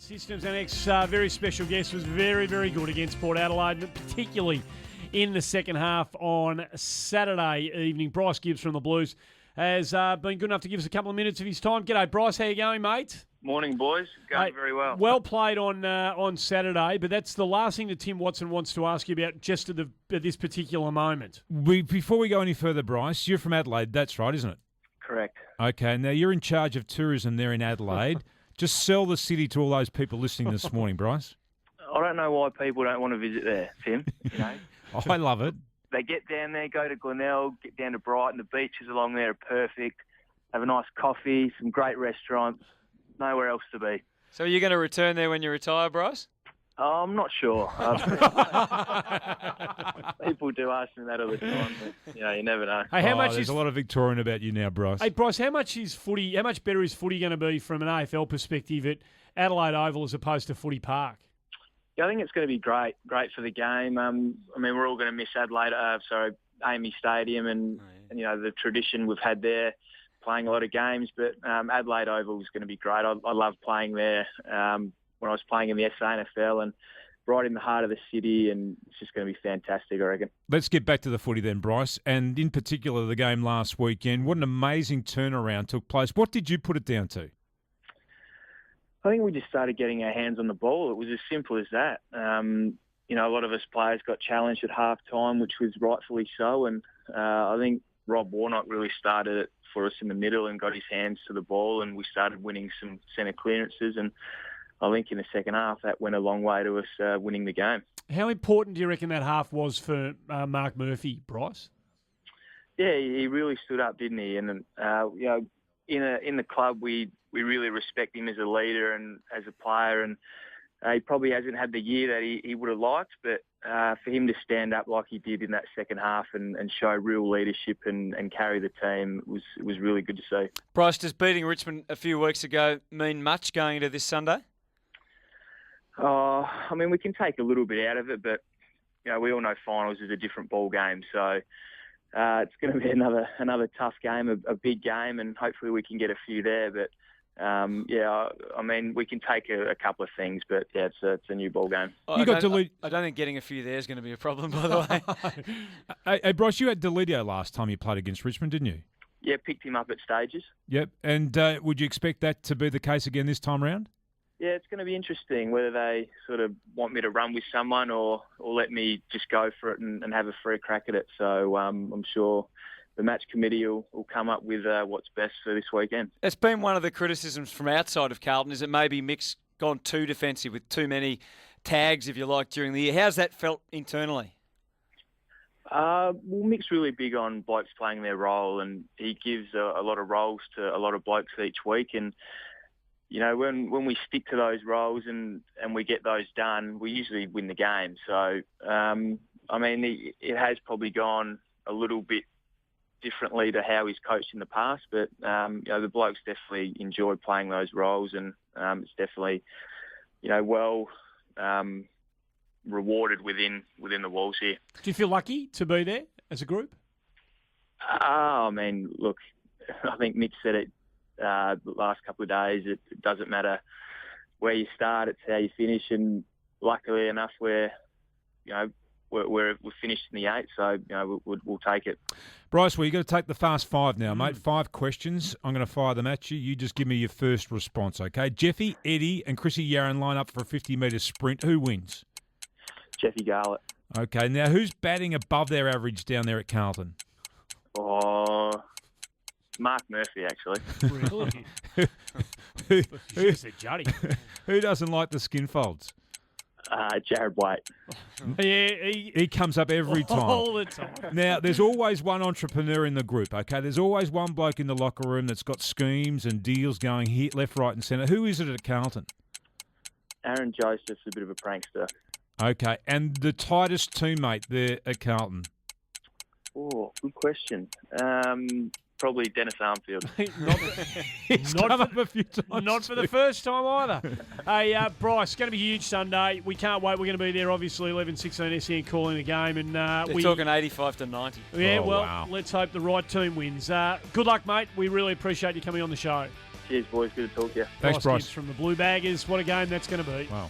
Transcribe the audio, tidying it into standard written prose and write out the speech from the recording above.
Systems Annex, very special guest, was very, very good against Port Adelaide, but particularly in the second half on Saturday evening. Bryce Gibbs from the Blues has been good enough to give us a couple of minutes of his time. G'day, Bryce. How you going, mate? Morning, boys. Going very well. Well played on Saturday, but that's the last thing that Tim Watson wants to ask you about just at this particular moment. Before we go any further, Bryce, you're from Adelaide. That's right, isn't it? Correct. Okay, now you're in charge of tourism there in Adelaide. Just sell the city to all those people listening this morning, Bryce. I don't know why people don't want to visit there, Tim. You know, I love it. They get down there, go to Glenelg, get down to Brighton. The beaches along there are perfect. Have a nice coffee, some great restaurants. Nowhere else to be. So are you going to return there when you retire, Bryce? I'm not sure. People do ask me that all the time, but you never know. Hey, there's a lot of Victorian about you now, Bryce. Hey, Bryce, how much better is footy going to be from an AFL perspective at Adelaide Oval as opposed to Footy Park? Yeah, I think it's going to be great for the game. We're all going to miss Amy Stadium and the tradition we've had there, playing a lot of games. But Adelaide Oval is going to be great. I love playing there. When I was playing in the SEN and right in the heart of the city, and it's just going to be fantastic, I reckon. Let's get back to the footy then, Bryce, and in particular the game last weekend. What an amazing turnaround took place. What did you put it down to? I think we just started getting our hands on the ball. It was as simple as that. A lot of us players got challenged at half-time, which was rightfully so, and I think Rob Warnock really started it for us in the middle and got his hands to the ball, and we started winning some centre clearances, and I think in the second half that went a long way to us winning the game. How important do you reckon that half was for Mark Murphy, Bryce? Yeah, he really stood up, didn't he? And in the club we really respect him as a leader and as a player, and he probably hasn't had the year that he would have liked, but for him to stand up like he did in that second half and show real leadership and carry the team, it was really good to see. Bryce, does beating Richmond a few weeks ago mean much going into this Sunday? We can take a little bit out of it, but we all know finals is a different ball game, so it's going to be another tough game, a big game, and hopefully we can get a few there. But we can take a couple of things, but it's a new ball game. I don't think getting a few there is going to be a problem, by the way. Hey, Bryce, you had Delidio last time you played against Richmond, didn't you? Yeah, picked him up at stages. Yep, and would you expect that to be the case again this time round? Yeah, it's going to be interesting whether they sort of want me to run with someone or let me just go for it and have a free crack at it. So I'm sure the match committee will come up with what's best for this weekend. It's been one of the criticisms from outside of Carlton is that maybe Mick's gone too defensive with too many tags, if you like, during the year. How's that felt internally? Mick's really big on blokes playing their role, and he gives a lot of roles to a lot of blokes each week. And when we stick to those roles and we get those done, we usually win the game. So, it has probably gone a little bit differently to how he's coached in the past, but, the blokes definitely enjoy playing those roles, and it's definitely, rewarded within the walls here. Do you feel lucky to be there as a group? Look, I think Nick said it the last couple of days. It doesn't matter where you start; it's how you finish. And luckily enough, we're finished in the 8, so we'll take it. Bryce, well, you got to take the fast 5 now, mate. 5 questions. I'm going to fire them at you. You just give me your first response, okay? Jeffy, Eddie, and Chrissy Yarran line up for a 50-metre sprint. Who wins? Jeffy Garlett. Okay, now who's batting above their average down there at Carlton? Mark Murphy, actually. Really? Juddy. Who doesn't like the skin folds? Jared Waite. Yeah, he comes up every time. All the time. Now, there's always one entrepreneur in the group, okay? There's always one bloke in the locker room that's got schemes and deals going here, left, right and centre. Who is it at Carlton? Aaron Joseph's a bit of a prankster. Okay, and the tightest teammate there at Carlton? Oh, good question. Probably Dennis Armfield. Not for the first time either. Hey, Bryce, it's going to be a huge Sunday. We can't wait. We're going to be there, obviously, 11:16 SEN calling the game. And They're talking 85-90. Yeah, wow. Let's hope the right team wins. Good luck, mate. We really appreciate you coming on the show. Cheers, boys. Good to talk to you. Thanks, Bryce. Gibbs from the Blue Baggers. What a game that's going to be. Wow.